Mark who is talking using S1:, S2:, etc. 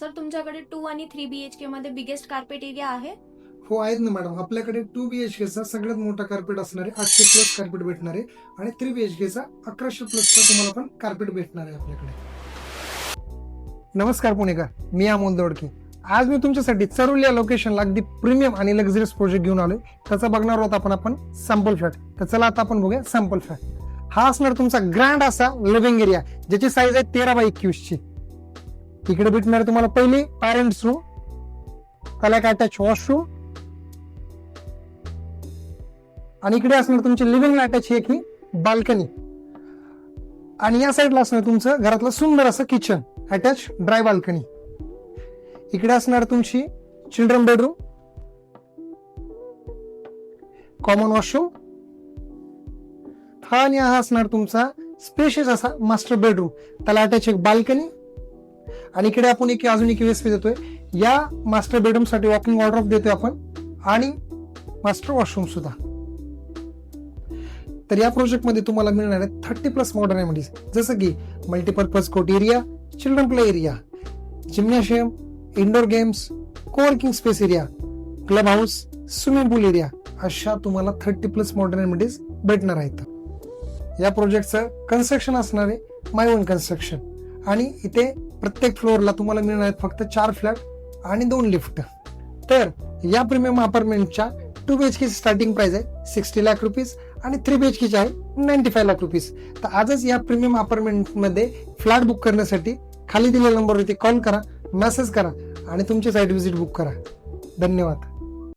S1: Sir तुमच्याकडे 2 आणि 3 BHK मध्ये बिगेस्ट कार्पेट एरिया आहे?
S2: हो आहेत ना मॅडम. आपल्याकडे 2 BHK चा सगळ्यात मोठा कार्पेट असणार आहे. 800 प्लस कार्पेट भेटणार आहे आणि 3 BHK चा 1100 प्लसचा तुम्हाला पण कार्पेट भेटणार आहे आपल्याकडे. नमस्कार पुणेकर, मी अमोल दोडके. आज मी तुमच्यासाठी चरोली या लोकेशनला अगदी प्रीमियम आणि लक्झरियस प्रोजेक्ट घेऊन आलोय. त्याचा बघणार आहोत आपण सॅम्पल फ्लॅट. तर चला आता आपण बघूया सॅम्पल फ्लॅट. हा असणार तुमचा ग्रँड असा लिव्हिंग एरिया, ज्याची साईज आहे 13x21 ची. इकडे भेटणार तुम्हाला पहिली पॅरेंट्स रूम, त्याला एक अटॅच वॉशरूम, आणि इकडे असणार तुमची लिव्हिंगला अटॅच एक ही बाल्कनी, आणि या साईडला असणार तुमचं घरातलं सुंदर असं किचन अटॅच ड्राय बाल्कनी. इकडे असणार तुमची चिल्ड्रन बेडरूम, कॉमन वॉशरूम, आणि हा असणार तुमचा स्पेशियस असा मास्टर बेडरूम, त्याला अटॅच एक बाल्कनी, आणि इकडे आपण अजून एक वेस्पी देतोय. या मास्टर बेडरूम साठी वॉकिंग वॉर्डरोब देतोय आपण, आणि मास्टर वॉशरूम सुद्धा. तर या प्रोजेक्ट मध्ये तुम्हाला मिळणार आहे 30 प्लस मॉडर्न एमिनिटीज, जसं की multipurpose court area, children play area, gymnasium, indoor games, coworking space area, club house, swimming pool area, अशा तुम्हाला 30 प्लस मॉडर्न एमिनिटीज भेटणार आहेत. या प्रोजेक्टचं कन्स्ट्रक्शन असणार आहे माय ओन कन्स्ट्रक्शन, आणि इथे प्रत्येक फ्लोअरला तुम्हाला मिळणार आहेत फक्त 4 फ्लॅट आणि 2 लिफ्ट. तर या प्रीमियम अपार्टमेंटच्या 2 BHK स्टार्टिंग प्राइस आहे 60 लाख रुपीज, आणि 3 BHK आहे 95 लाख रुपीज. तर आजच या प्रीमियम अपार्टमेंट मध्ये फ्लॅट बुक करण्यासाठी खाली दिलेल्या नंबरवरती कॉल करा, मेसेज करा, आणि तुमची साईट व्हिजिट बुक करा. धन्यवाद.